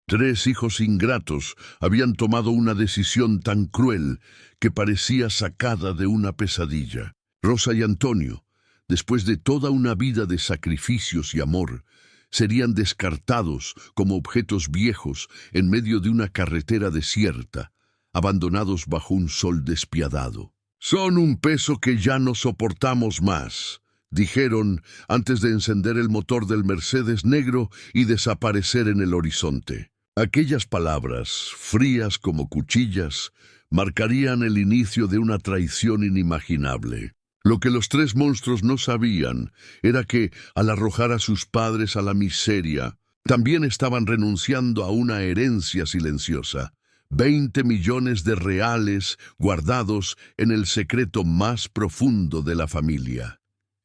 3 hijos ingratos habían tomado una decisión tan cruel que parecía sacada de una pesadilla. Rosa y Antonio, después de toda una vida de sacrificios y amor, serían descartados como objetos viejos en medio de una carretera desierta, abandonados bajo un sol despiadado. «Son un peso que ya no soportamos más», dijeron antes de encender el motor del Mercedes negro y desaparecer en el horizonte. Aquellas palabras, frías como cuchillas, marcarían el inicio de una traición inimaginable. Lo que los 3 monstruos no sabían era que, al arrojar a sus padres a la miseria, también estaban renunciando a una herencia silenciosa. 20 millones de reales guardados en el secreto más profundo de la familia.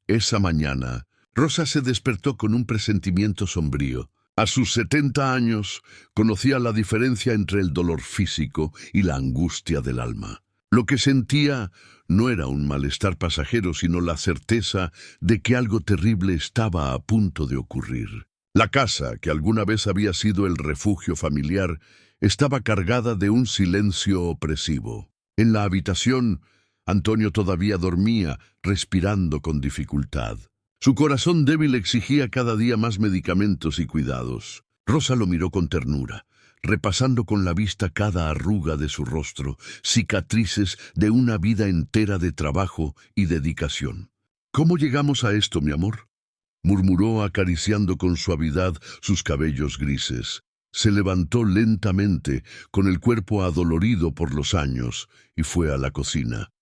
Esa mañana, Rosa se despertó con un presentimiento sombrío. A sus 70 años, conocía la diferencia entre el dolor físico y la angustia del alma. Lo que sentía no era un malestar pasajero, sino la certeza de que algo terrible estaba a punto de ocurrir. La casa, que alguna vez había sido el refugio familiar, estaba cargada de un silencio opresivo. En la habitación, Antonio todavía dormía, respirando con dificultad. Su corazón débil exigía cada día más medicamentos y cuidados. Rosa lo miró con ternura, repasando con la vista cada arruga de su rostro, cicatrices de una vida entera de trabajo y dedicación. «¿Cómo llegamos a esto, mi amor?», murmuró acariciando con suavidad sus cabellos grises. Se levantó lentamente, con el cuerpo adolorido por los años, y fue a la cocina.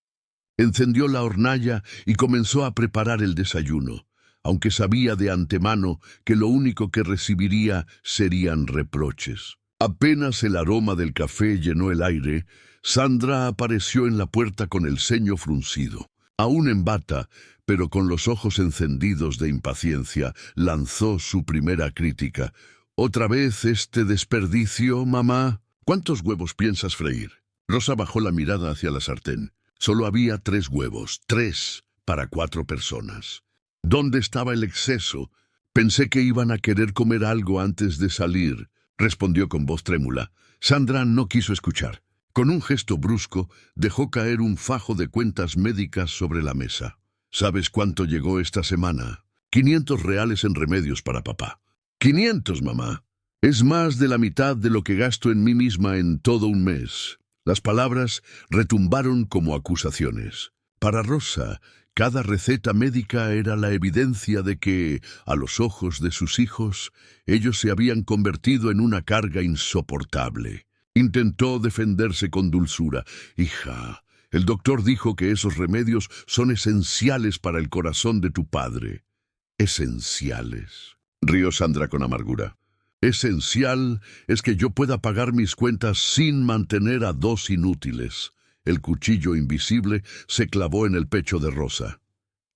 Encendió la hornalla y comenzó a preparar el desayuno, aunque sabía de antemano que lo único que recibiría serían reproches. Apenas el aroma del café llenó el aire, Sandra apareció en la puerta con el ceño fruncido. Aún en bata, pero con los ojos encendidos de impaciencia, lanzó su primera crítica. «¿Otra vez este desperdicio, mamá? ¿Cuántos huevos piensas freír?» Rosa bajó la mirada hacia la sartén. Solo había 3 huevos, 3 para 4 personas. ¿Dónde estaba el exceso? Pensé que iban a querer comer algo antes de salir, respondió con voz trémula. Sandra no quiso escuchar. Con un gesto brusco, dejó caer un fajo de cuentas médicas sobre la mesa. ¿Sabes cuánto llegó esta semana? 500 reales en remedios para papá. 500, mamá. Es más de la mitad de lo que gasto en mí misma en todo un mes. Las palabras retumbaron como acusaciones. Para Rosa, cada receta médica era la evidencia de que, a los ojos de sus hijos, ellos se habían convertido en una carga insoportable. Intentó defenderse con dulzura. «Hija, el doctor dijo que esos remedios son esenciales para el corazón de tu padre». «¿Esenciales?», rió Sandra con amargura. «Esencial es que yo pueda pagar mis cuentas sin mantener a 2 inútiles». El cuchillo invisible se clavó en el pecho de Rosa.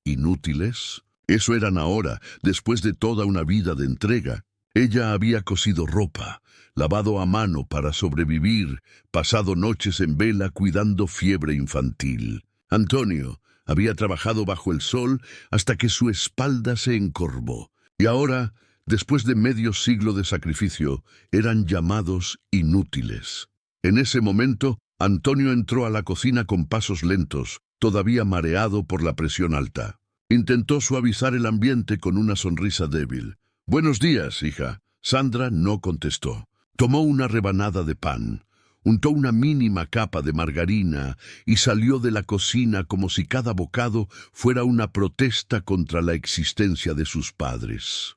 ¿Inútiles? Eso eran ahora, después de toda una vida de entrega. Ella había cosido ropa, lavado a mano para sobrevivir, pasado noches en vela cuidando fiebre infantil. Antonio había trabajado bajo el sol hasta que su espalda se encorvó. Y ahora, después de medio siglo de sacrificio, eran llamados inútiles. En ese momento, Antonio entró a la cocina con pasos lentos, todavía mareado por la presión alta. Intentó suavizar el ambiente con una sonrisa débil. «Buenos días, hija». Sandra no contestó. Tomó una rebanada de pan, untó una mínima capa de margarina y salió de la cocina como si cada bocado fuera una protesta contra la existencia de sus padres.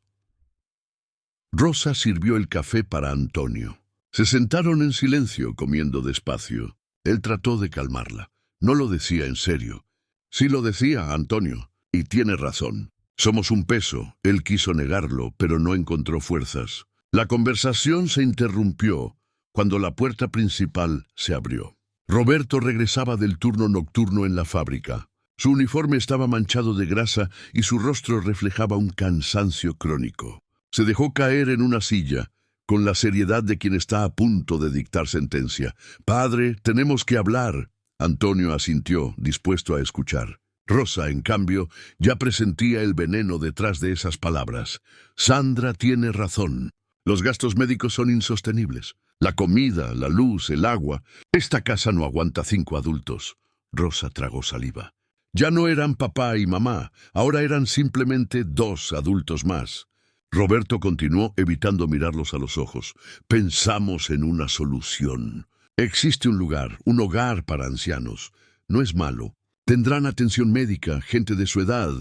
Rosa sirvió el café para Antonio. Se sentaron en silencio, comiendo despacio. Él trató de calmarla. No lo decía en serio. Sí lo decía, Antonio, y tiene razón. Somos un peso. Él quiso negarlo, pero no encontró fuerzas. La conversación se interrumpió cuando la puerta principal se abrió. Roberto regresaba del turno nocturno en la fábrica. Su uniforme estaba manchado de grasa y su rostro reflejaba un cansancio crónico. Se dejó caer en una silla, con la seriedad de quien está a punto de dictar sentencia. «Padre, tenemos que hablar». Antonio asintió, dispuesto a escuchar. Rosa, en cambio, ya presentía el veneno detrás de esas palabras. «Sandra tiene razón. Los gastos médicos son insostenibles. La comida, la luz, el agua. Esta casa no aguanta 5 adultos. Rosa tragó saliva. Ya no eran papá y mamá, ahora eran simplemente 2 adultos más. Roberto continuó evitando mirarlos a los ojos. Pensamos en una solución. Existe un lugar, un hogar para ancianos. No es malo. Tendrán atención médica, gente de su edad.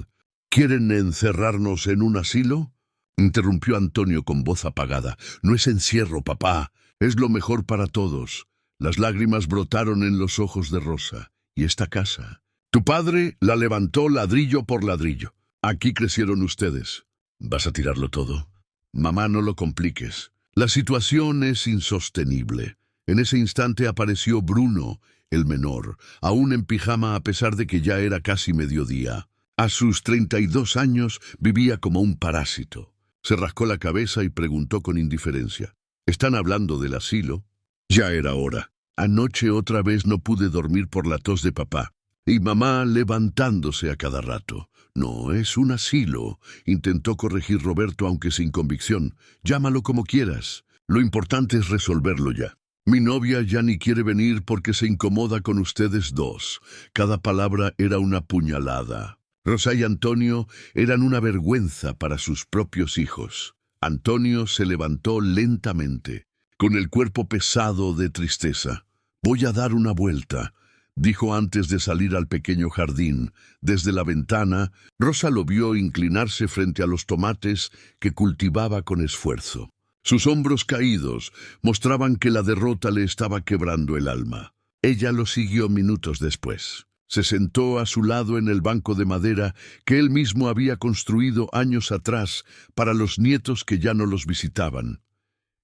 ¿Quieren encerrarnos en un asilo? Interrumpió Antonio con voz apagada. No es encierro, papá. Es lo mejor para todos. Las lágrimas brotaron en los ojos de Rosa. ¿Y esta casa? Tu padre la levantó ladrillo por ladrillo. Aquí crecieron ustedes. ¿Vas a tirarlo todo? Mamá, no lo compliques. La situación es insostenible. En ese instante apareció Bruno, el menor, aún en pijama a pesar de que ya era casi mediodía. A sus 32 años vivía como un parásito. Se rascó la cabeza y preguntó con indiferencia. ¿Están hablando del asilo? Ya era hora. Anoche otra vez no pude dormir por la tos de papá. Y mamá levantándose a cada rato. No, es un asilo, intentó corregir Roberto aunque sin convicción. Llámalo como quieras. Lo importante es resolverlo ya. Mi novia ya ni quiere venir porque se incomoda con ustedes 2. Cada palabra era una puñalada. Rosa y Antonio eran una vergüenza para sus propios hijos. Antonio se levantó lentamente, con el cuerpo pesado de tristeza. Voy a dar una vuelta, dijo antes de salir al pequeño jardín. Desde la ventana, Rosa lo vio inclinarse frente a los tomates que cultivaba con esfuerzo. Sus hombros caídos mostraban que la derrota le estaba quebrando el alma. Ella lo siguió minutos después. Se sentó a su lado en el banco de madera que él mismo había construido años atrás para los nietos que ya no los visitaban.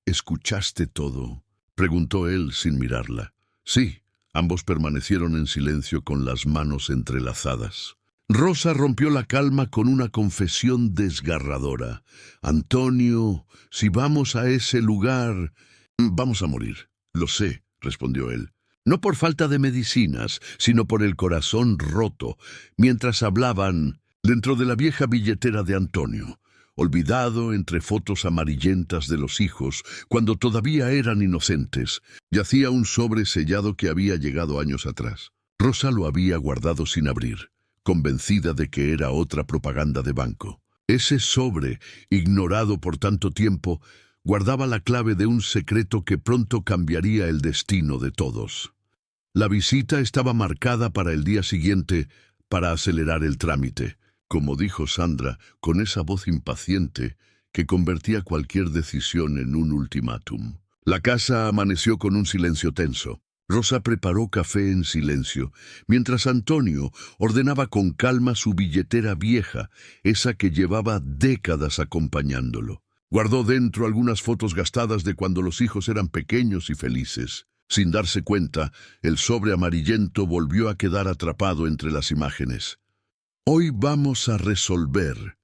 ¿Escuchaste todo?, preguntó él sin mirarla. Sí, ambos permanecieron en silencio con las manos entrelazadas. Rosa rompió la calma con una confesión desgarradora. Antonio, si vamos a ese lugar, vamos a morir. Lo sé, respondió él. No por falta de medicinas, sino por el corazón roto, mientras hablaban dentro de la vieja billetera de Antonio, olvidado entre fotos amarillentas de los hijos, cuando todavía eran inocentes, yacía un sobre sellado que había llegado años atrás. Rosa lo había guardado sin abrir, convencida de que era otra propaganda de banco. Ese sobre, ignorado por tanto tiempo, guardaba la clave de un secreto que pronto cambiaría el destino de todos. La visita estaba marcada para el día siguiente para acelerar el trámite, como dijo Sandra con esa voz impaciente que convertía cualquier decisión en un ultimátum. La casa amaneció con un silencio tenso. Rosa preparó café en silencio, mientras Antonio ordenaba con calma su billetera vieja, esa que llevaba décadas acompañándolo. Guardó dentro algunas fotos gastadas de cuando los hijos eran pequeños y felices. Sin darse cuenta, el sobre amarillento volvió a quedar atrapado entre las imágenes. «Hoy vamos a resolver»,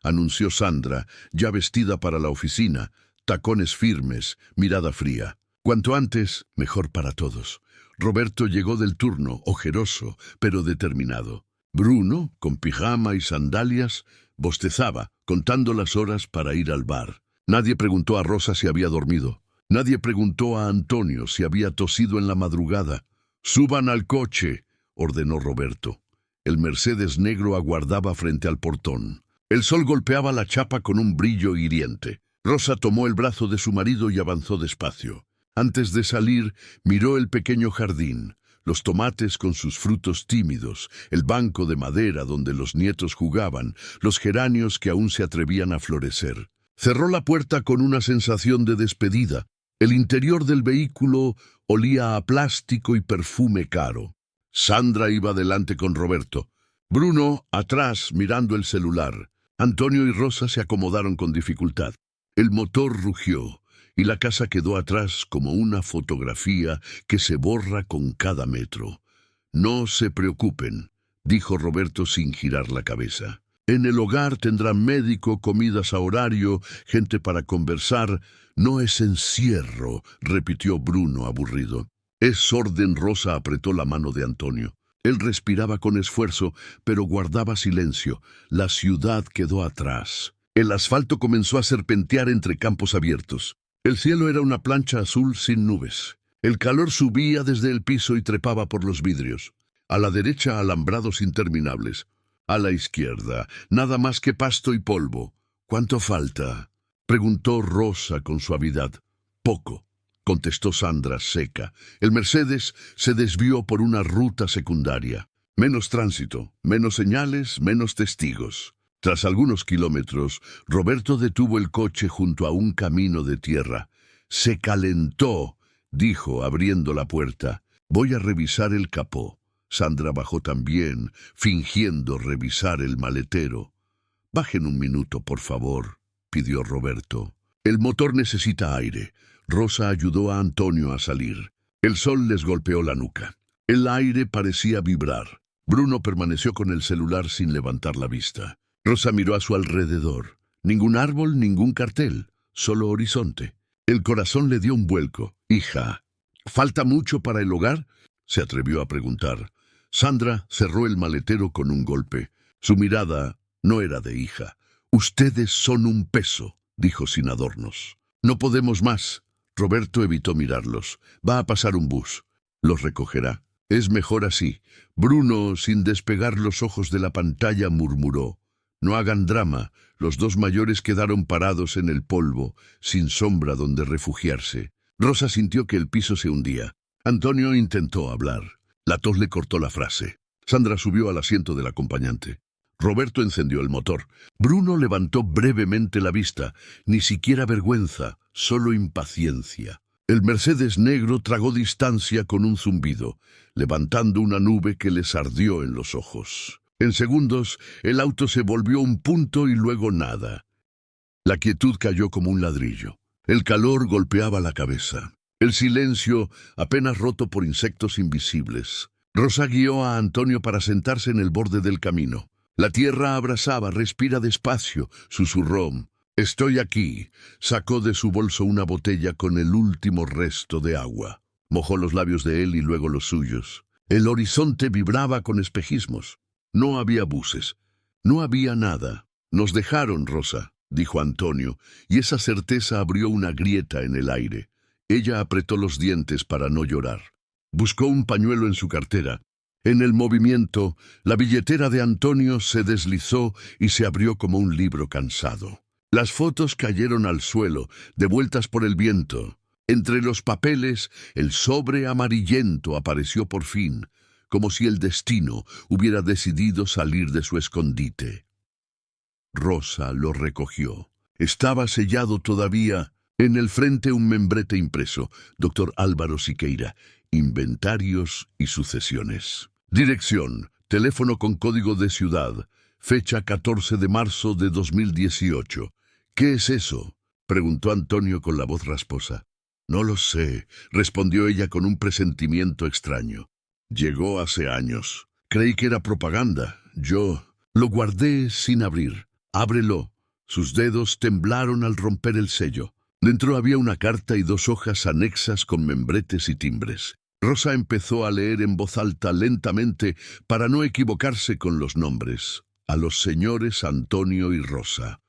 anunció Sandra, ya vestida para la oficina, tacones firmes, mirada fría. Cuanto antes, mejor para todos. Roberto llegó del turno, ojeroso, pero determinado. Bruno, con pijama y sandalias, bostezaba, contando las horas para ir al bar. Nadie preguntó a Rosa si había dormido. Nadie preguntó a Antonio si había tosido en la madrugada. «Suban al coche», ordenó Roberto. El Mercedes negro aguardaba frente al portón. El sol golpeaba la chapa con un brillo hiriente. Rosa tomó el brazo de su marido y avanzó despacio. Antes de salir, miró el pequeño jardín, los tomates con sus frutos tímidos, el banco de madera donde los nietos jugaban, los geranios que aún se atrevían a florecer. Cerró la puerta con una sensación de despedida. El interior del vehículo olía a plástico y perfume caro. Sandra iba delante con Roberto. Bruno, atrás, mirando el celular. Antonio y Rosa se acomodaron con dificultad. El motor rugió, y la casa quedó atrás como una fotografía que se borra con cada metro. «No se preocupen», dijo Roberto sin girar la cabeza. «En el hogar tendrán médico, comidas a horario, gente para conversar. No es encierro», repitió Bruno aburrido. «Es orden». Rosa apretó la mano de Antonio. Él respiraba con esfuerzo, pero guardaba silencio. La ciudad quedó atrás. El asfalto comenzó a serpentear entre campos abiertos. El cielo era una plancha azul sin nubes. El calor subía desde el piso y trepaba por los vidrios. A la derecha, alambrados interminables. A la izquierda, nada más que pasto y polvo. ¿Cuánto falta?, preguntó Rosa con suavidad. Poco, contestó Sandra seca. El Mercedes se desvió por una ruta secundaria. Menos tránsito, menos señales, menos testigos. Tras algunos kilómetros, Roberto detuvo el coche junto a un camino de tierra. Se calentó, dijo abriendo la puerta. Voy a revisar el capó. Sandra bajó también, fingiendo revisar el maletero. Bajen un minuto, por favor, pidió Roberto. El motor necesita aire. Rosa ayudó a Antonio a salir. El sol les golpeó la nuca. El aire parecía vibrar. Bruno permaneció con el celular sin levantar la vista. Rosa miró a su alrededor. Ningún árbol, ningún cartel, solo horizonte. El corazón le dio un vuelco. «Hija, ¿falta mucho para el hogar?», se atrevió a preguntar. Sandra cerró el maletero con un golpe. Su mirada no era de hija. «Ustedes son un peso», dijo sin adornos. «No podemos más». Roberto evitó mirarlos. «Va a pasar un bus. Los recogerá. Es mejor así». Bruno, sin despegar los ojos de la pantalla, murmuró. «No hagan drama». Los dos mayores quedaron parados en el polvo, sin sombra donde refugiarse. Rosa sintió que el piso se hundía. Antonio intentó hablar. La tos le cortó la frase. Sandra subió al asiento del acompañante. Roberto encendió el motor. Bruno levantó brevemente la vista. Ni siquiera vergüenza, solo impaciencia. El Mercedes negro tragó distancia con un zumbido, levantando una nube que les ardió en los ojos. En segundos, el auto se volvió un punto y luego nada. La quietud cayó como un ladrillo. El calor golpeaba la cabeza. El silencio apenas roto por insectos invisibles. Rosa guió a Antonio para sentarse en el borde del camino. La tierra abrasaba. «Respira despacio», susurró. «Estoy aquí». Sacó de su bolso una botella con el último resto de agua. Mojó los labios de él y luego los suyos. El horizonte vibraba con espejismos. No había buses. No había nada. «Nos dejaron, Rosa», dijo Antonio, y esa certeza abrió una grieta en el aire. Ella apretó los dientes para no llorar. Buscó un pañuelo en su cartera. En el movimiento, la billetera de Antonio se deslizó y se abrió como un libro cansado. Las fotos cayeron al suelo, devueltas por el viento. Entre los papeles, el sobre amarillento apareció por fin, como si el destino hubiera decidido salir de su escondite. Rosa lo recogió. Estaba sellado todavía. En el frente un membrete impreso. Dr. Álvaro Siqueira. Inventarios y sucesiones. Dirección. Teléfono con código de ciudad. Fecha 14 de marzo de 2018. «¿Qué es eso?», preguntó Antonio con la voz rasposa. «No lo sé», respondió ella con un presentimiento extraño. «Llegó hace años. Creí que era propaganda. Yo lo guardé sin abrir». «Ábrelo». Sus dedos temblaron al romper el sello. Dentro había una carta y 2 hojas anexas con membretes y timbres. Rosa empezó a leer en voz alta lentamente para no equivocarse con los nombres. «A los señores Antonio y Rosa.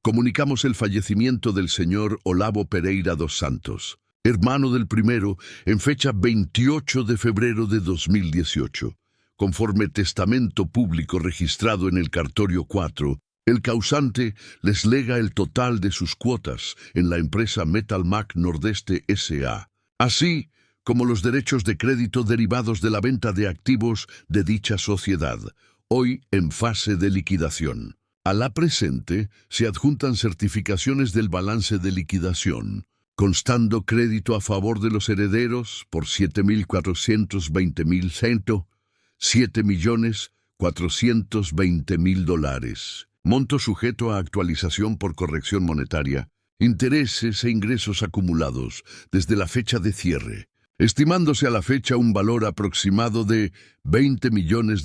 Comunicamos el fallecimiento del señor Olavo Pereira dos Santos, hermano del primero, en fecha 28 de febrero de 2018. Conforme testamento público registrado en el cartorio 4, el causante les lega el total de sus cuotas en la empresa Metalmac Nordeste S.A., así como los derechos de crédito derivados de la venta de activos de dicha sociedad, hoy en fase de liquidación. A la presente se adjuntan certificaciones del balance de liquidación, constando crédito a favor de los herederos por $7.420.100, $7.420.000. Monto sujeto a actualización por corrección monetaria, intereses e ingresos acumulados desde la fecha de cierre, estimándose a la fecha un valor aproximado de $20 millones.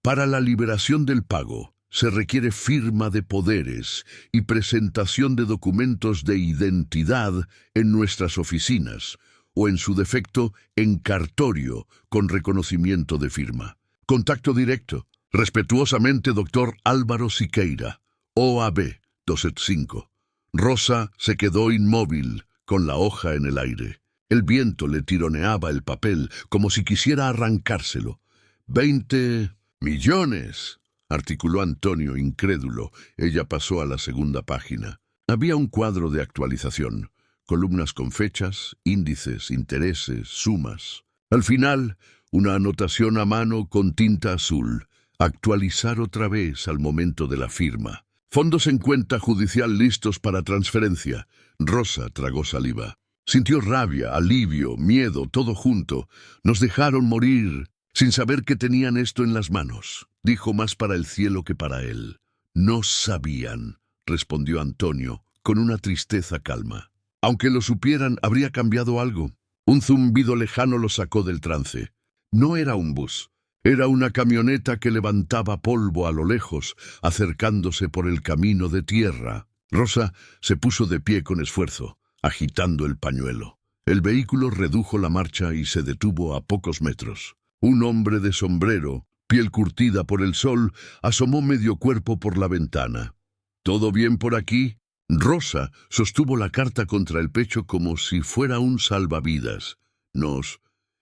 Para la liberación del pago, se requiere firma de poderes y presentación de documentos de identidad en nuestras oficinas, o en su defecto, en cartorio con reconocimiento de firma. Contacto directo. Respetuosamente, Dr. Álvaro Siqueira, OAB, 275. Rosa se quedó inmóvil, con la hoja en el aire. El viento le tironeaba el papel, como si quisiera arrancárselo. 20 millones, articuló Antonio, incrédulo. Ella pasó a la segunda página. Había un cuadro de actualización, columnas con fechas, índices, intereses, sumas. Al final, una anotación a mano con tinta azul. Actualizar otra vez al momento de la firma. Fondos en cuenta judicial listos para transferencia. Rosa tragó saliva. Sintió rabia, alivio, miedo, todo junto. Nos dejaron morir sin saber que tenían esto en las manos. Dijo más para el cielo que para él. No sabían, respondió Antonio, con una tristeza calma. Aunque lo supieran, habría cambiado algo. Un zumbido lejano lo sacó del trance. No era un bus. Era una camioneta que levantaba polvo a lo lejos, acercándose por el camino de tierra. Rosa se puso de pie con esfuerzo, agitando el pañuelo. El vehículo redujo la marcha y se detuvo a pocos metros. Un hombre de sombrero, piel curtida por el sol, asomó medio cuerpo por la ventana. ¿Todo bien por aquí? Rosa sostuvo la carta contra el pecho como si fuera un salvavidas. Nos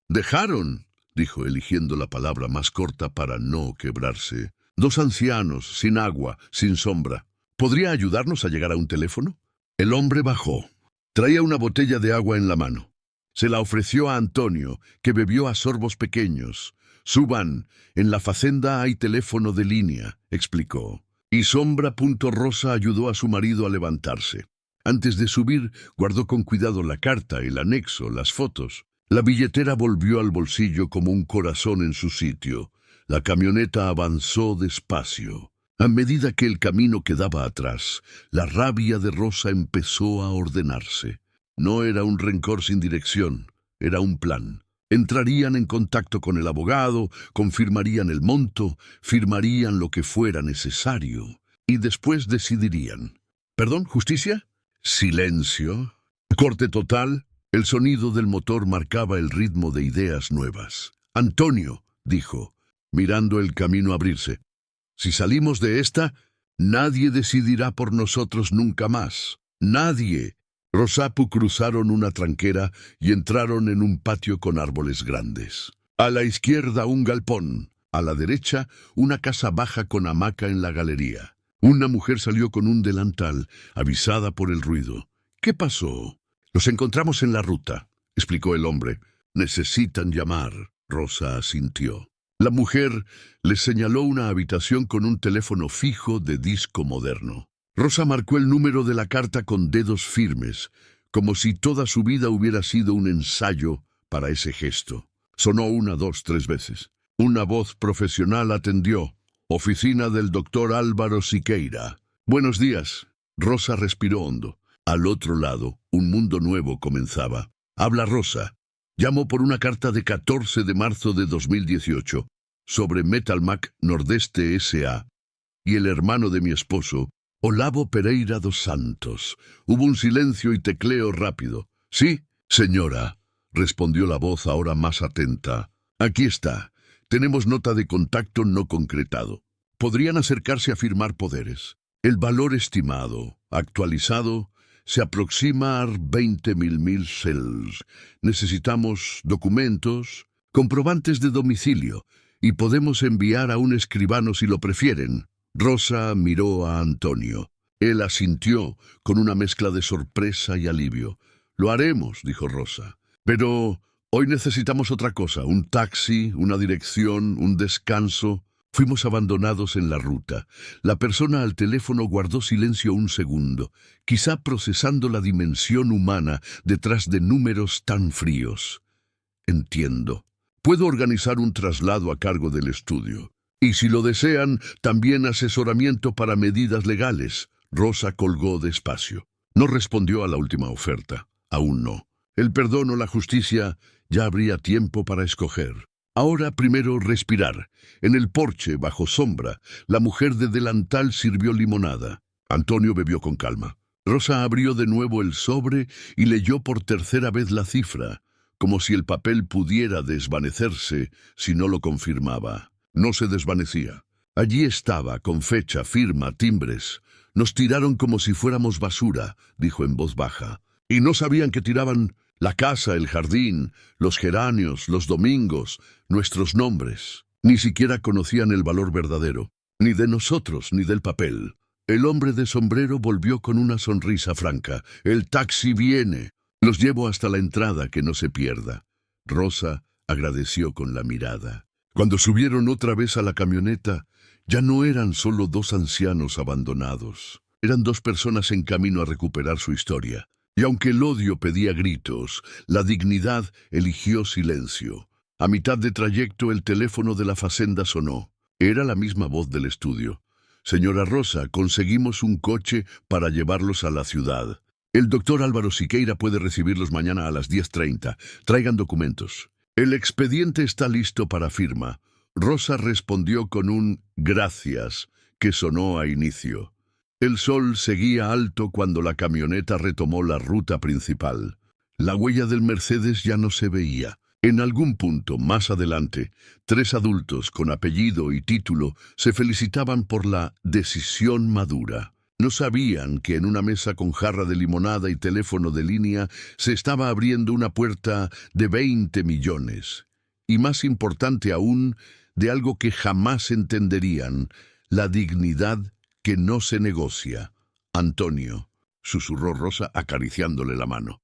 dejaron, dijo, eligiendo la palabra más corta para no quebrarse. Dos ancianos, sin agua, sin sombra. ¿Podría ayudarnos a llegar a un teléfono? El hombre bajó. Traía una botella de agua en la mano. Se la ofreció a Antonio, que bebió a sorbos pequeños. Suban, en la facenda hay teléfono de línea, explicó. Y Rosa ayudó a su marido a levantarse. Antes de subir, guardó con cuidado la carta, el anexo, las fotos. La billetera volvió al bolsillo como un corazón en su sitio. La camioneta avanzó despacio. A medida que el camino quedaba atrás, la rabia de Rosa empezó a ordenarse. No era un rencor sin dirección, era un plan. Entrarían en contacto con el abogado, confirmarían el monto, firmarían lo que fuera necesario y después decidirían. ¿Perdón, justicia? Silencio. Corte total. El sonido del motor marcaba el ritmo de ideas nuevas. Antonio, dijo, mirando el camino abrirse. Si salimos de esta, nadie decidirá por nosotros nunca más. Nadie. Rosapu cruzaron una tranquera y entraron en un patio con árboles grandes. A la izquierda un galpón, a la derecha una casa baja con hamaca en la galería. Una mujer salió con un delantal, avisada por el ruido. ¿Qué pasó? Los encontramos en la ruta, explicó el hombre. Necesitan llamar. Rosa asintió. La mujer les señaló una habitación con un teléfono fijo de disco moderno. Rosa marcó el número de la carta con dedos firmes, como si toda su vida hubiera sido un ensayo para ese gesto. Sonó 1, 2, 3 veces. Una voz profesional atendió. Oficina del doctor Álvaro Siqueira. Buenos días. Rosa respiró hondo. Al otro lado, un mundo nuevo comenzaba. Habla Rosa. Llamo por una carta de 14 de marzo de 2018 sobre Metalmac Nordeste S.A. y el hermano de mi esposo, Olavo Pereira dos Santos. Hubo un silencio y tecleo rápido. Sí, señora, respondió la voz ahora más atenta. Aquí está. Tenemos nota de contacto no concretado. Podrían acercarse a firmar poderes. El valor estimado, actualizado, se aproxima a 20.000 cells. Necesitamos documentos, comprobantes de domicilio, y podemos enviar a un escribano si lo prefieren. Rosa miró a Antonio. Él asintió con una mezcla de sorpresa y alivio. Lo haremos, dijo Rosa. Pero hoy necesitamos otra cosa, un taxi, una dirección, un descanso. Fuimos abandonados en la ruta. La persona al teléfono guardó silencio un segundo, quizá procesando la dimensión humana detrás de números tan fríos. Entiendo. Puedo organizar un traslado a cargo del estudio. Y si lo desean, también asesoramiento para medidas legales. Rosa colgó despacio. No respondió a la última oferta. Aún no. El perdón o la justicia, ya habría tiempo para escoger. Ahora primero respirar. En el porche, bajo sombra, la mujer de delantal sirvió limonada. Antonio bebió con calma. Rosa abrió de nuevo el sobre y leyó por tercera vez la cifra, como si el papel pudiera desvanecerse si no lo confirmaba. No se desvanecía. Allí estaba, con fecha, firma, timbres. Nos tiraron como si fuéramos basura, dijo en voz baja. Y no sabían que tiraban la casa, el jardín, los geranios, los domingos, nuestros nombres. Ni siquiera conocían el valor verdadero, ni de nosotros, ni del papel. El hombre de sombrero volvió con una sonrisa franca. El taxi viene. Los llevo hasta la entrada, que no se pierda. Rosa agradeció con la mirada. Cuando subieron otra vez a la camioneta, ya no eran solo dos ancianos abandonados. Eran dos personas en camino a recuperar su historia. Y aunque el odio pedía gritos, la dignidad eligió silencio. A mitad de trayecto el teléfono de la facenda sonó. Era la misma voz del estudio. Señora Rosa, conseguimos un coche para llevarlos a la ciudad. El doctor Álvaro Siqueira puede recibirlos mañana a las 10:30. Traigan documentos. El expediente está listo para firma. Rosa respondió con un gracias que sonó a inicio. El sol seguía alto cuando la camioneta retomó la ruta principal. La huella del Mercedes ya no se veía. En algún punto, más adelante, 3 adultos con apellido y título se felicitaban por la decisión madura. No sabían que en una mesa con jarra de limonada y teléfono de línea se estaba abriendo una puerta de 20 millones. Y más importante aún, de algo que jamás entenderían, la dignidad que no se negocia. Antonio, susurró Rosa acariciándole la mano.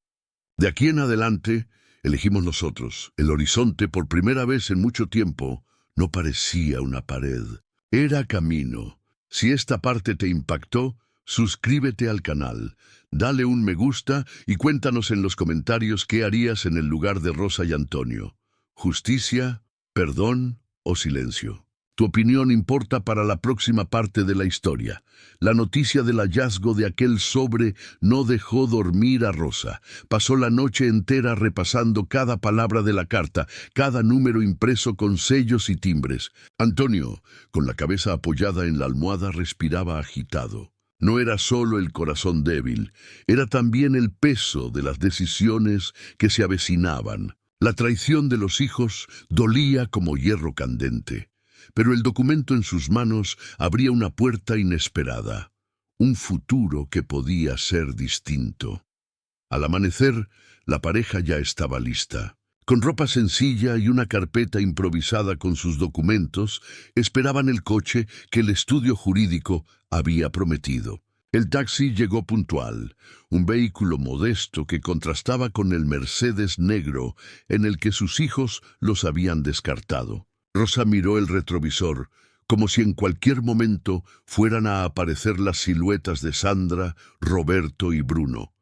De aquí en adelante, elegimos nosotros. El horizonte, por primera vez en mucho tiempo, no parecía una pared. Era camino. Si esta parte te impactó, suscríbete al canal, dale un me gusta y cuéntanos en los comentarios qué harías en el lugar de Rosa y Antonio. ¿Justicia, perdón o silencio? Tu opinión importa para la próxima parte de la historia. La noticia del hallazgo de aquel sobre no dejó dormir a Rosa. Pasó la noche entera repasando cada palabra de la carta, cada número impreso con sellos y timbres. Antonio, con la cabeza apoyada en la almohada, respiraba agitado. No era solo el corazón débil, era también el peso de las decisiones que se avecinaban. La traición de los hijos dolía como hierro candente. Pero el documento en sus manos abría una puerta inesperada, un futuro que podía ser distinto. Al amanecer, la pareja ya estaba lista. Con ropa sencilla y una carpeta improvisada con sus documentos, esperaban el coche que el estudio jurídico había prometido. El taxi llegó puntual, un vehículo modesto que contrastaba con el Mercedes negro en el que sus hijos los habían descartado. Rosa miró el retrovisor, como si en cualquier momento fueran a aparecer las siluetas de Sandra, Roberto y Bruno.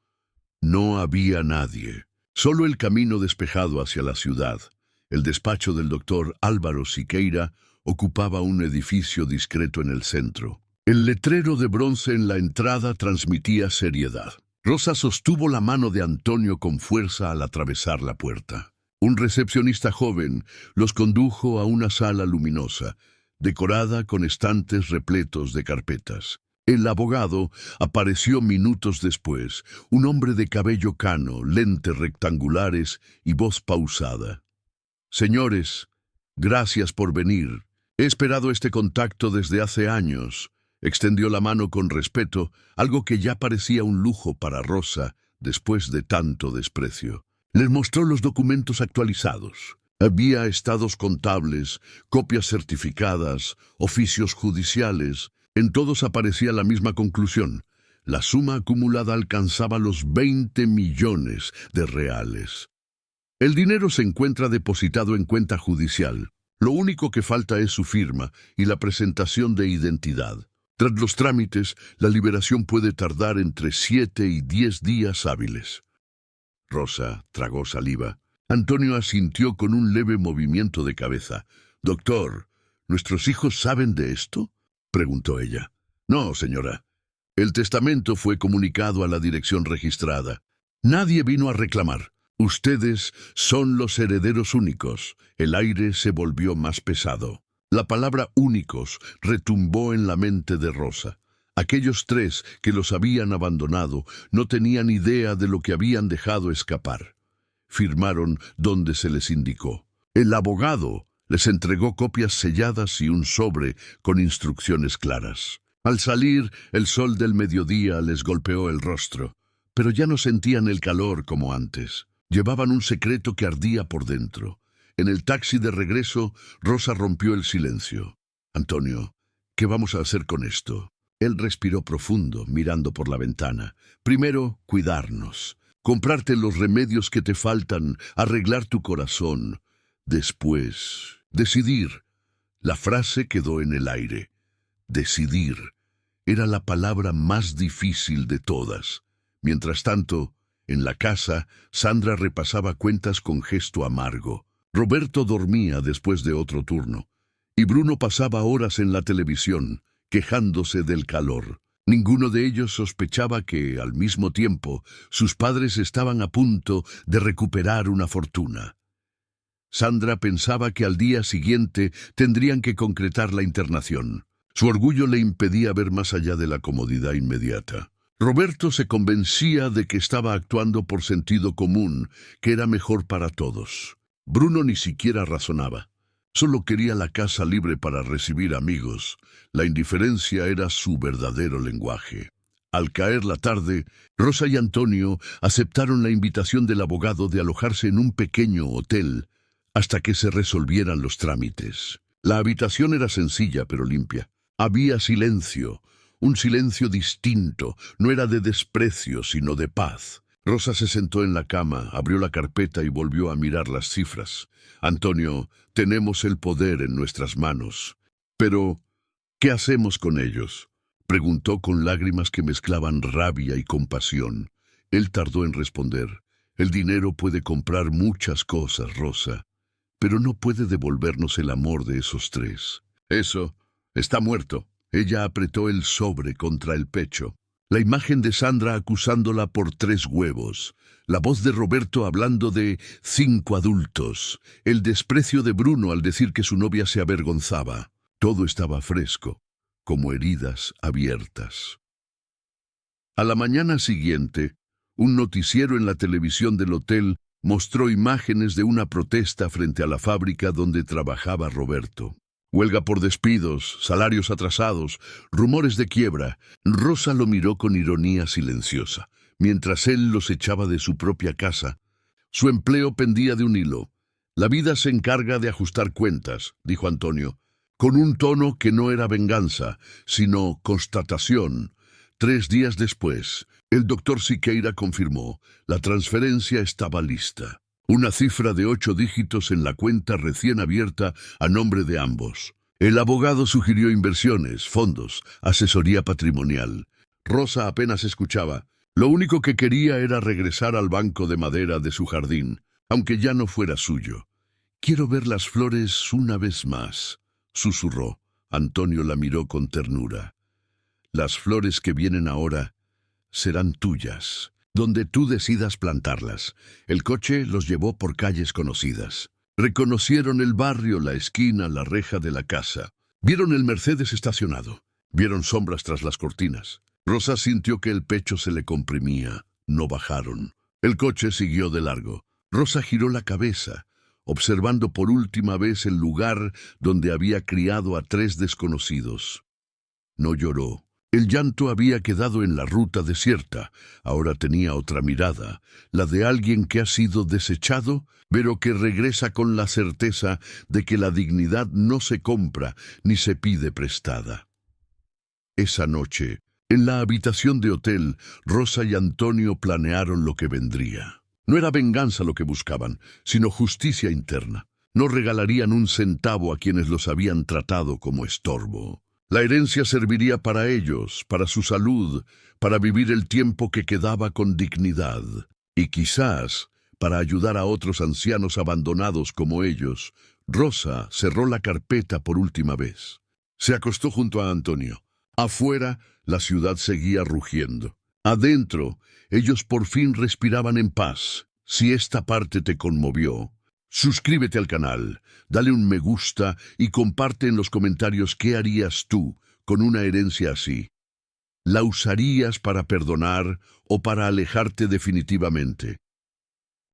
No había nadie, solo el camino despejado hacia la ciudad. El despacho del doctor Álvaro Siqueira ocupaba un edificio discreto en el centro. El letrero de bronce en la entrada transmitía seriedad. Rosa sostuvo la mano de Antonio con fuerza al atravesar la puerta. Un recepcionista joven los condujo a una sala luminosa, decorada con estantes repletos de carpetas. El abogado apareció minutos después, un hombre de cabello cano, lentes rectangulares y voz pausada. «Señores, gracias por venir. He esperado este contacto desde hace años». Extendió la mano con respeto, algo que ya parecía un lujo para Rosa después de tanto desprecio. Les mostró los documentos actualizados. Había estados contables, copias certificadas, oficios judiciales. En todos aparecía la misma conclusión. La suma acumulada alcanzaba los 20 millones de reales. El dinero se encuentra depositado en cuenta judicial. Lo único que falta es su firma y la presentación de identidad. Tras los trámites, la liberación puede tardar entre 7 y 10 días hábiles. Rosa tragó saliva. Antonio asintió con un leve movimiento de cabeza. «Doctor, ¿nuestros hijos saben de esto?», preguntó ella. «No, señora. El testamento fue comunicado a la dirección registrada. Nadie vino a reclamar. Ustedes son los herederos únicos». El aire se volvió más pesado. La palabra únicos retumbó en la mente de Rosa. Aquellos 3 que los habían abandonado no tenían idea de lo que habían dejado escapar. Firmaron donde se les indicó. El abogado les entregó copias selladas y un sobre con instrucciones claras. Al salir, el sol del mediodía les golpeó el rostro, pero ya no sentían el calor como antes. Llevaban un secreto que ardía por dentro. En el taxi de regreso, Rosa rompió el silencio. «Antonio, ¿qué vamos a hacer con esto?» Él respiró profundo, mirando por la ventana. «Primero, cuidarnos. Comprarte los remedios que te faltan, arreglar tu corazón. Después, decidir». La frase quedó en el aire. Decidir. Era la palabra más difícil de todas. Mientras tanto, en la casa, Sandra repasaba cuentas con gesto amargo. Roberto dormía después de otro turno, y Bruno pasaba horas en la televisión, quejándose del calor. Ninguno de ellos sospechaba que, al mismo tiempo, sus padres estaban a punto de recuperar una fortuna. Sandra pensaba que al día siguiente tendrían que concretar la internación. Su orgullo le impedía ver más allá de la comodidad inmediata. Roberto se convencía de que estaba actuando por sentido común, que era mejor para todos. Bruno ni siquiera razonaba. Solo quería la casa libre para recibir amigos. La indiferencia era su verdadero lenguaje. Al caer la tarde, Rosa y Antonio aceptaron la invitación del abogado de alojarse en un pequeño hotel hasta que se resolvieran los trámites. La habitación era sencilla pero limpia. Había silencio, un silencio distinto, no era de desprecio, sino de paz. Rosa se sentó en la cama, abrió la carpeta y volvió a mirar las cifras. «Antonio, tenemos el poder en nuestras manos. Pero, ¿qué hacemos con ellos?», preguntó con lágrimas que mezclaban rabia y compasión. Él tardó en responder. «El dinero puede comprar muchas cosas, Rosa, pero no puede devolvernos el amor de esos tres. Eso está muerto». Ella apretó el sobre contra el pecho. La imagen de Sandra acusándola por 3 huevos, la voz de Roberto hablando de 5 adultos, el desprecio de Bruno al decir que su novia se avergonzaba. Todo estaba fresco, como heridas abiertas. A la mañana siguiente, un noticiero en la televisión del hotel mostró imágenes de una protesta frente a la fábrica donde trabajaba Roberto. Huelga por despidos, salarios atrasados, rumores de quiebra. Rosa lo miró con ironía silenciosa, mientras él los echaba de su propia casa. Su empleo pendía de un hilo. «La vida se encarga de ajustar cuentas», dijo Antonio, con un tono que no era venganza, sino constatación. 3 días después, el doctor Siqueira confirmó: la transferencia estaba lista. Una cifra de 8 dígitos en la cuenta recién abierta a nombre de ambos. El abogado sugirió inversiones, fondos, asesoría patrimonial. Rosa apenas escuchaba. Lo único que quería era regresar al banco de madera de su jardín, aunque ya no fuera suyo. «Quiero ver las flores una vez más», susurró. Antonio la miró con ternura. «Las flores que vienen ahora serán tuyas, donde tú decidas plantarlas». El coche los llevó por calles conocidas. Reconocieron el barrio, la esquina, la reja de la casa. Vieron el Mercedes estacionado. Vieron sombras tras las cortinas. Rosa sintió que el pecho se le comprimía. No bajaron. El coche siguió de largo. Rosa giró la cabeza, observando por última vez el lugar donde había criado a 3 desconocidos. No lloró. El llanto había quedado en la ruta desierta. Ahora tenía otra mirada, la de alguien que ha sido desechado, pero que regresa con la certeza de que la dignidad no se compra ni se pide prestada. Esa noche, en la habitación de hotel, Rosa y Antonio planearon lo que vendría. No era venganza lo que buscaban, sino justicia interna. No regalarían un centavo a quienes los habían tratado como estorbo. La herencia serviría para ellos, para su salud, para vivir el tiempo que quedaba con dignidad, y quizás para ayudar a otros ancianos abandonados como ellos. Rosa cerró la carpeta por última vez. Se acostó junto a Antonio. Afuera, la ciudad seguía rugiendo. Adentro, ellos por fin respiraban en paz. Si esta parte te conmovió, suscríbete al canal, dale un me gusta y comparte en los comentarios qué harías tú con una herencia así. ¿La usarías para perdonar o para alejarte definitivamente?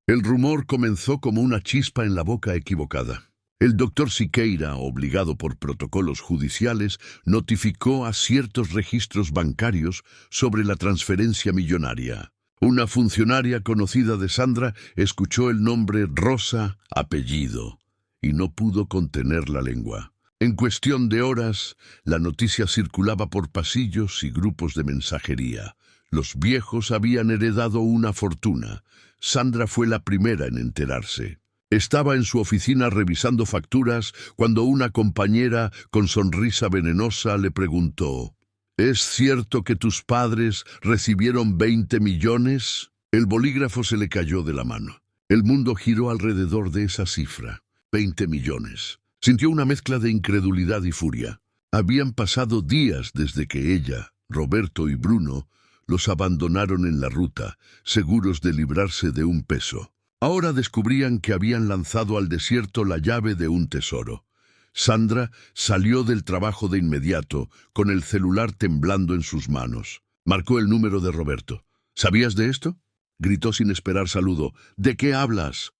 El rumor comenzó como una chispa en la boca equivocada. El doctor Siqueira, obligado por protocolos judiciales, notificó a ciertos registros bancarios sobre la transferencia millonaria. Una funcionaria conocida de Sandra escuchó el nombre Rosa, apellido, y no pudo contener la lengua. En cuestión de horas, la noticia circulaba por pasillos y grupos de mensajería. Los viejos habían heredado una fortuna. Sandra fue la primera en enterarse. Estaba en su oficina revisando facturas cuando una compañera con sonrisa venenosa le preguntó: ¿Es cierto que tus padres recibieron 20 millones? El bolígrafo se le cayó de la mano. El mundo giró alrededor de esa cifra. 20 millones. Sintió una mezcla de incredulidad y furia. Habían pasado días desde que ella, Roberto y Bruno los abandonaron en la ruta, seguros de librarse de un peso. Ahora descubrían que habían lanzado al desierto la llave de un tesoro. Sandra salió del trabajo de inmediato, con el celular temblando en sus manos. Marcó el número de Roberto. ¿Sabías de esto?, gritó sin esperar saludo. ¿De qué hablas?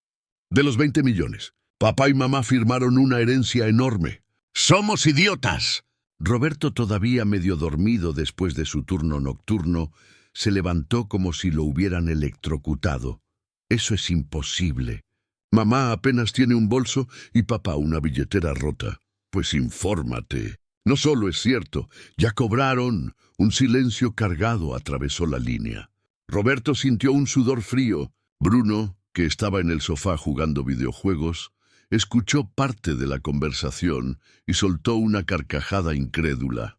De los 20 millones. Papá y mamá firmaron una herencia enorme. ¡Somos idiotas! Roberto, todavía medio dormido después de su turno nocturno, se levantó como si lo hubieran electrocutado. Eso es imposible. Mamá apenas tiene un bolso y papá una billetera rota. Pues infórmate. No solo es cierto, ya cobraron. Un silencio cargado atravesó la línea. Roberto sintió un sudor frío. Bruno, que estaba en el sofá jugando videojuegos, escuchó parte de la conversación y soltó una carcajada incrédula.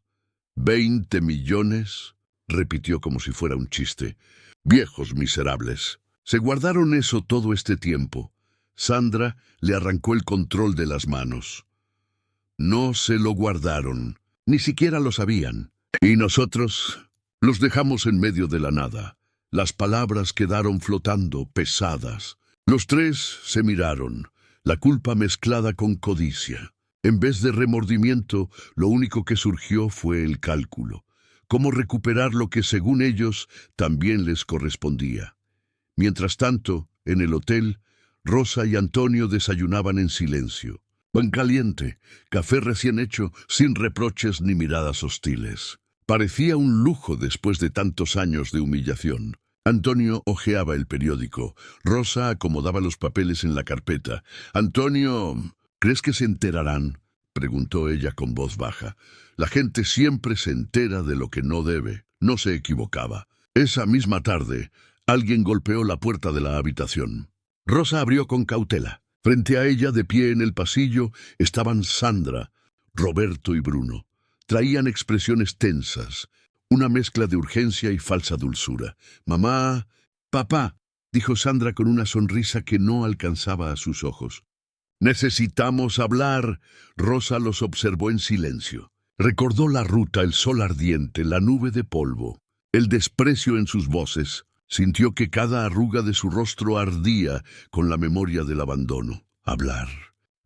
¿20 millones? Repitió como si fuera un chiste. Viejos miserables. Se guardaron eso todo este tiempo. Sandra le arrancó el control de las manos. No se lo guardaron, ni siquiera lo sabían. Y nosotros los dejamos en medio de la nada. Las palabras quedaron flotando, pesadas. Los tres se miraron, la culpa mezclada con codicia. En vez de remordimiento, lo único que surgió fue el cálculo. Cómo recuperar lo que, según ellos, también les correspondía. Mientras tanto, en el hotel, Rosa y Antonio desayunaban en silencio. Pan caliente, café recién hecho, sin reproches ni miradas hostiles. Parecía un lujo después de tantos años de humillación. Antonio hojeaba el periódico. Rosa acomodaba los papeles en la carpeta. «Antonio, ¿crees que se enterarán?», preguntó ella con voz baja. «La gente siempre se entera de lo que no debe». No se equivocaba. Esa misma tarde, alguien golpeó la puerta de la habitación. Rosa abrió con cautela. Frente a ella, de pie en el pasillo, estaban Sandra, Roberto y Bruno. Traían expresiones tensas, una mezcla de urgencia y falsa dulzura. «Mamá, papá», dijo Sandra con una sonrisa que no alcanzaba a sus ojos. «Necesitamos hablar». Rosa los observó en silencio. Recordó la ruta, el sol ardiente, la nube de polvo, el desprecio en sus voces. Sintió que cada arruga de su rostro ardía con la memoria del abandono. «Hablar»,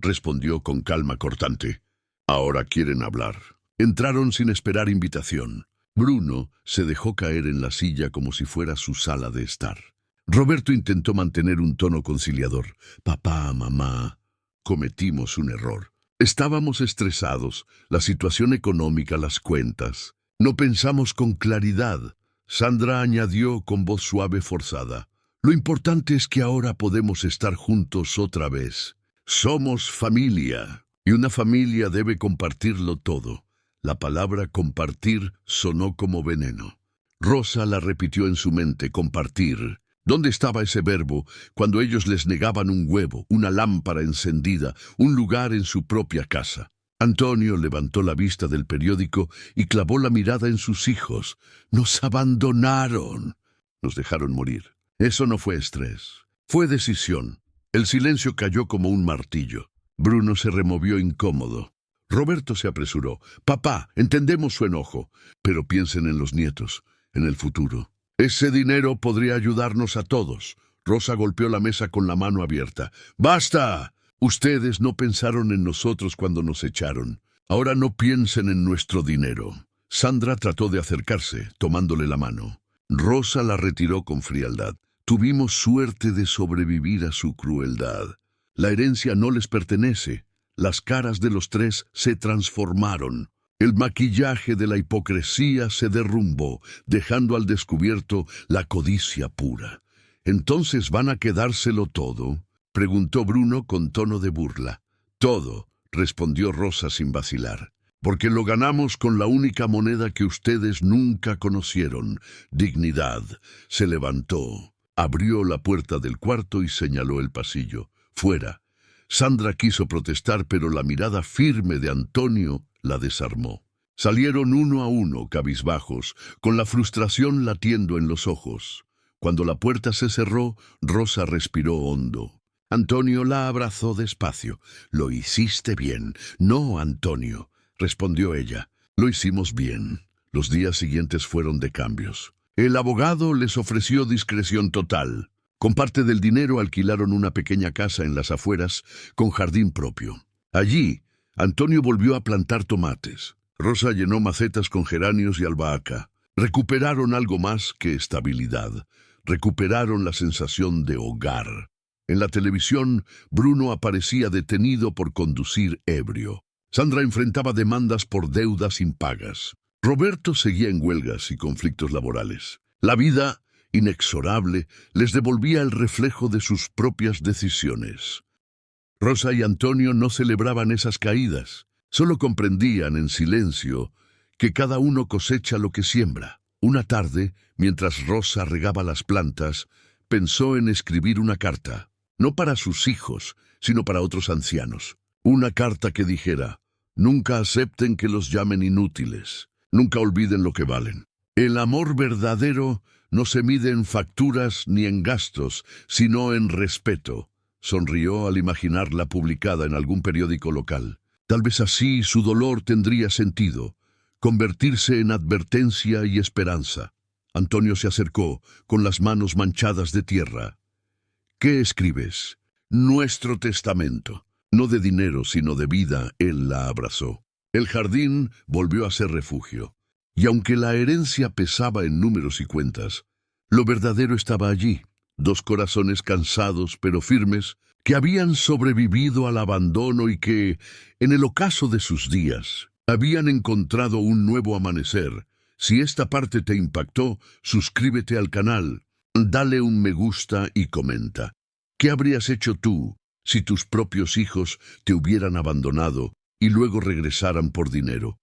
respondió con calma cortante. «Ahora quieren hablar». Entraron sin esperar invitación. Bruno se dejó caer en la silla como si fuera su sala de estar. Roberto intentó mantener un tono conciliador. «Papá, mamá, cometimos un error. Estábamos estresados, la situación económica, las cuentas. No pensamos con claridad». Sandra añadió con voz suave forzada: «Lo importante es que ahora podemos estar juntos otra vez. Somos familia, y una familia debe compartirlo todo». La palabra compartir sonó como veneno. Rosa la repitió en su mente: compartir. ¿Dónde estaba ese verbo cuando ellos les negaban un huevo, una lámpara encendida, un lugar en su propia casa? Antonio levantó la vista del periódico y clavó la mirada en sus hijos. «Nos abandonaron. Nos dejaron morir». Eso no fue estrés, fue decisión. El silencio cayó como un martillo. Bruno se removió incómodo. Roberto se apresuró: «Papá, entendemos su enojo, pero piensen en los nietos, en el futuro. Ese dinero podría ayudarnos a todos». Rosa golpeó la mesa con la mano abierta. «¡Basta! Ustedes no pensaron en nosotros cuando nos echaron. Ahora no piensen en nuestro dinero». Sandra trató de acercarse, tomándole la mano. Rosa la retiró con frialdad. «Tuvimos suerte de sobrevivir a su crueldad. La herencia no les pertenece. Las caras de los tres se transformaron. El maquillaje de la hipocresía se derrumbó, dejando al descubierto la codicia pura. «¿Entonces van a quedárselo todo?», preguntó Bruno con tono de burla. «Todo», respondió Rosa sin vacilar, «porque lo ganamos con la única moneda que ustedes nunca conocieron, dignidad». Se levantó, abrió la puerta del cuarto y señaló el pasillo. «Fuera». Sandra quiso protestar, pero la mirada firme de Antonio la desarmó. Salieron uno a uno, cabizbajos, con la frustración latiendo en los ojos. Cuando la puerta se cerró, Rosa respiró hondo. Antonio la abrazó despacio. «Lo hiciste bien». «No, Antonio», respondió ella. «Lo hicimos bien». Los días siguientes fueron de cambios. El abogado les ofreció discreción total. Con parte del dinero alquilaron una pequeña casa en las afueras con jardín propio. Allí, Antonio volvió a plantar tomates. Rosa llenó macetas con geranios y albahaca. Recuperaron algo más que estabilidad. Recuperaron la sensación de hogar. En la televisión, Bruno aparecía detenido por conducir ebrio. Sandra enfrentaba demandas por deudas impagas. Roberto seguía en huelgas y conflictos laborales. La vida, inexorable, les devolvía el reflejo de sus propias decisiones. Rosa y Antonio no celebraban esas caídas. Solo comprendían en silencio que cada uno cosecha lo que siembra. Una tarde, mientras Rosa regaba las plantas, pensó en escribir una carta, no para sus hijos, sino para otros ancianos. Una carta que dijera: «Nunca acepten que los llamen inútiles. Nunca olviden lo que valen. El amor verdadero no se mide en facturas ni en gastos, sino en respeto». Sonrió al imaginarla publicada en algún periódico local. Tal vez así su dolor tendría sentido, convertirse en advertencia y esperanza. Antonio se acercó, con las manos manchadas de tierra. «¿Qué escribes?» «Nuestro testamento». No de dinero, sino de vida, él la abrazó. El jardín volvió a ser refugio. Y aunque la herencia pesaba en números y cuentas, lo verdadero estaba allí. 2 corazones cansados pero firmes, que habían sobrevivido al abandono y que, en el ocaso de sus días, habían encontrado un nuevo amanecer. Si esta parte te impactó, suscríbete al canal, dale un me gusta y comenta. ¿Qué habrías hecho tú si tus propios hijos te hubieran abandonado y luego regresaran por dinero?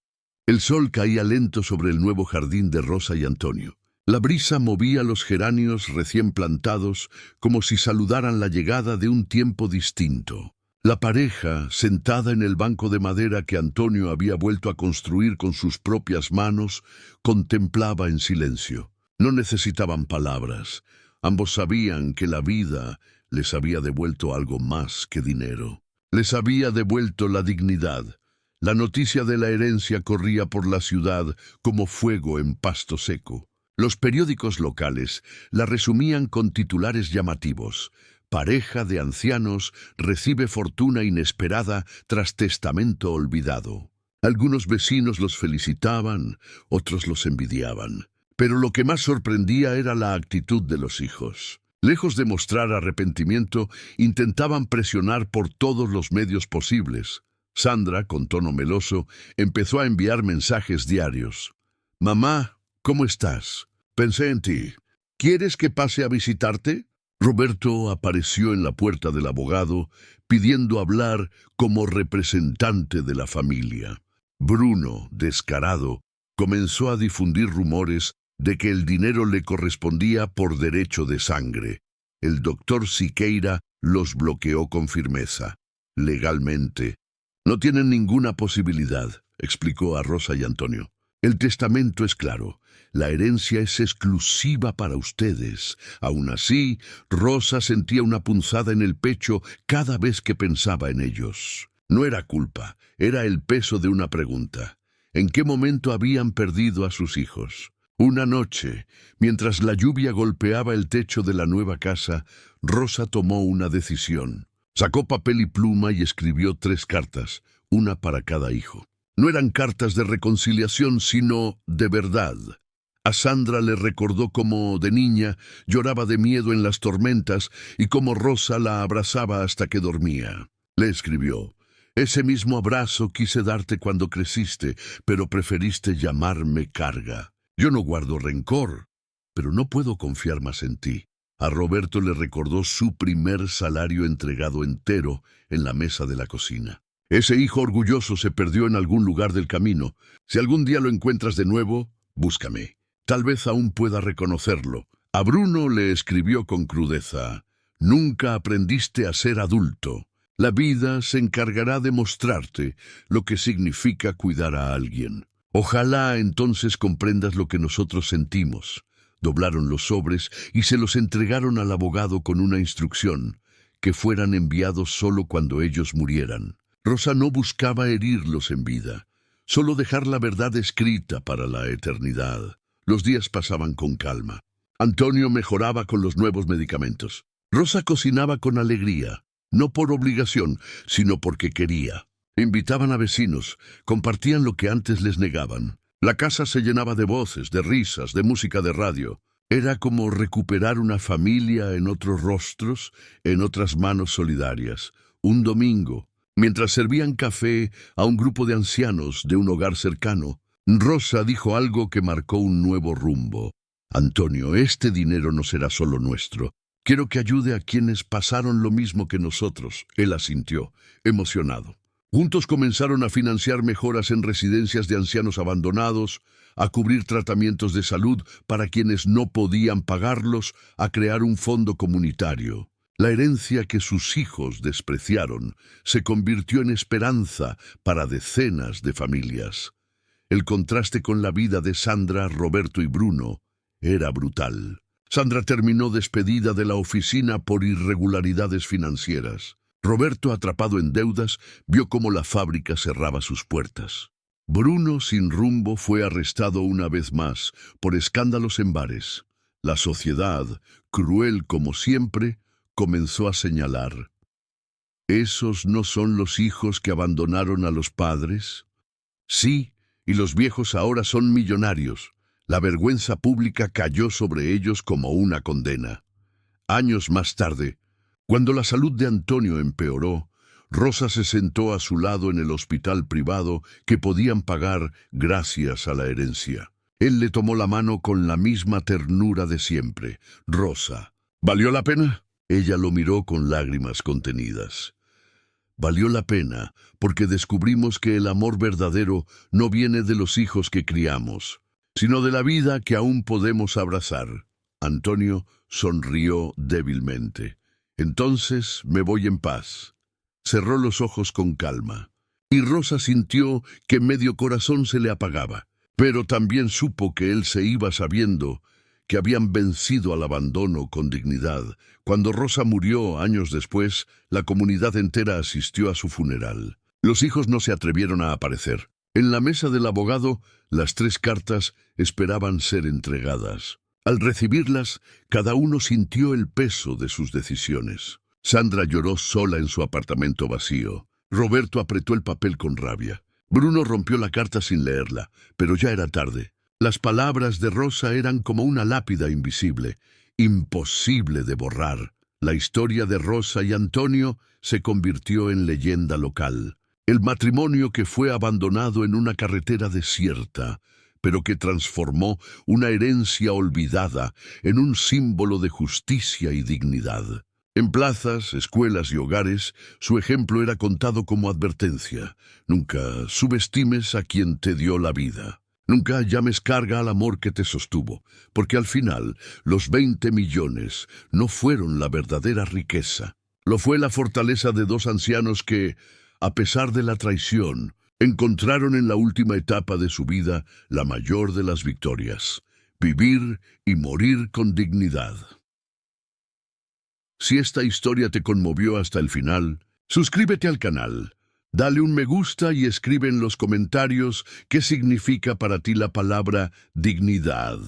El sol caía lento sobre el nuevo jardín de Rosa y Antonio. La brisa movía los geranios recién plantados como si saludaran la llegada de un tiempo distinto. La pareja, sentada en el banco de madera que Antonio había vuelto a construir con sus propias manos, contemplaba en silencio. No necesitaban palabras. Ambos sabían que la vida les había devuelto algo más que dinero. Les había devuelto la dignidad. La noticia de la herencia corría por la ciudad como fuego en pasto seco. Los periódicos locales la resumían con titulares llamativos: «Pareja de ancianos recibe fortuna inesperada tras testamento olvidado». Algunos vecinos los felicitaban, otros los envidiaban. Pero lo que más sorprendía era la actitud de los hijos. Lejos de mostrar arrepentimiento, intentaban presionar por todos los medios posibles. Sandra, con tono meloso, empezó a enviar mensajes diarios. «Mamá, ¿cómo estás? Pensé en ti. ¿Quieres que pase a visitarte?» Roberto apareció en la puerta del abogado, pidiendo hablar como representante de la familia. Bruno, descarado, comenzó a difundir rumores de que el dinero le correspondía por derecho de sangre. El doctor Siqueira los bloqueó con firmeza. «Legalmente, no tienen ninguna posibilidad», explicó a Rosa y Antonio. «El testamento es claro. La herencia es exclusiva para ustedes». Aún así, Rosa sentía una punzada en el pecho cada vez que pensaba en ellos. No era culpa, era el peso de una pregunta. ¿En qué momento habían perdido a sus hijos? Una noche, mientras la lluvia golpeaba el techo de la nueva casa, Rosa tomó una decisión. Sacó papel y pluma y escribió 3 cartas, una para cada hijo. No eran cartas de reconciliación, sino de verdad. A Sandra le recordó cómo, de niña, lloraba de miedo en las tormentas y cómo Rosa la abrazaba hasta que dormía. Le escribió: Ese mismo abrazo quise darte cuando creciste, pero preferiste llamarme carga. Yo no guardo rencor, pero no puedo confiar más en ti. A Roberto le recordó su primer salario entregado entero en la mesa de la cocina. Ese hijo orgulloso se perdió en algún lugar del camino. Si algún día lo encuentras de nuevo, búscame. Tal vez aún pueda reconocerlo. A Bruno le escribió con crudeza: nunca aprendiste a ser adulto. La vida se encargará de mostrarte lo que significa cuidar a alguien. Ojalá entonces comprendas lo que nosotros sentimos. Doblaron los sobres y se los entregaron al abogado con una instrucción: que fueran enviados solo cuando ellos murieran. Rosa no buscaba herirlos en vida, solo dejar la verdad escrita para la eternidad. Los días pasaban con calma. Antonio mejoraba con los nuevos medicamentos. Rosa cocinaba con alegría, no por obligación, sino porque quería. Invitaban a vecinos, compartían lo que antes les negaban. La casa se llenaba de voces, de risas, de música de radio. Era como recuperar una familia en otros rostros, en otras manos solidarias. Un domingo, mientras servían café a un grupo de ancianos de un hogar cercano, Rosa dijo algo que marcó un nuevo rumbo. Antonio, este dinero no será solo nuestro. Quiero que ayude a quienes pasaron lo mismo que nosotros. Él asintió, emocionado. Juntos comenzaron a financiar mejoras en residencias de ancianos abandonados, a cubrir tratamientos de salud para quienes no podían pagarlos, a crear un fondo comunitario. La herencia que sus hijos despreciaron se convirtió en esperanza para decenas de familias. El contraste con la vida de Sandra, Roberto y Bruno era brutal. Sandra terminó despedida de la oficina por irregularidades financieras. Roberto, atrapado en deudas, vio cómo la fábrica cerraba sus puertas. Bruno, sin rumbo, fue arrestado una vez más por escándalos en bares. La sociedad, cruel como siempre, comenzó a señalar: ¿esos no son los hijos que abandonaron a los padres? Sí, y los viejos ahora son millonarios. La vergüenza pública cayó sobre ellos como una condena. Años más tarde, cuando la salud de Antonio empeoró, Rosa se sentó a su lado en el hospital privado que podían pagar gracias a la herencia. Él le tomó la mano con la misma ternura de siempre. Rosa, ¿valió la pena? Ella lo miró con lágrimas contenidas. Valió la pena porque descubrimos que el amor verdadero no viene de los hijos que criamos, sino de la vida que aún podemos abrazar. Antonio sonrió débilmente. Entonces me voy en paz. Cerró los ojos con calma. Y Rosa sintió que medio corazón se le apagaba, pero también supo que él se iba sabiendo que habían vencido al abandono con dignidad. Cuando Rosa murió años después, la comunidad entera asistió a su funeral. Los hijos no se atrevieron a aparecer. En la mesa del abogado, las 3 cartas esperaban ser entregadas. Al recibirlas, cada uno sintió el peso de sus decisiones. Sandra lloró sola en su apartamento vacío. Roberto apretó el papel con rabia. Bruno rompió la carta sin leerla, pero ya era tarde. Las palabras de Rosa eran como una lápida invisible, imposible de borrar. La historia de Rosa y Antonio se convirtió en leyenda local. El matrimonio que fue abandonado en una carretera desierta, pero que transformó una herencia olvidada en un símbolo de justicia y dignidad. En plazas, escuelas y hogares, su ejemplo era contado como advertencia. Nunca subestimes a quien te dio la vida. Nunca llames carga al amor que te sostuvo, porque al final los 20 millones no fueron la verdadera riqueza. Lo fue la fortaleza de 2 ancianos que, a pesar de la traición, encontraron en la última etapa de su vida la mayor de las victorias: vivir y morir con dignidad. Si esta historia te conmovió hasta el final, suscríbete al canal, dale un me gusta y escribe en los comentarios qué significa para ti la palabra dignidad.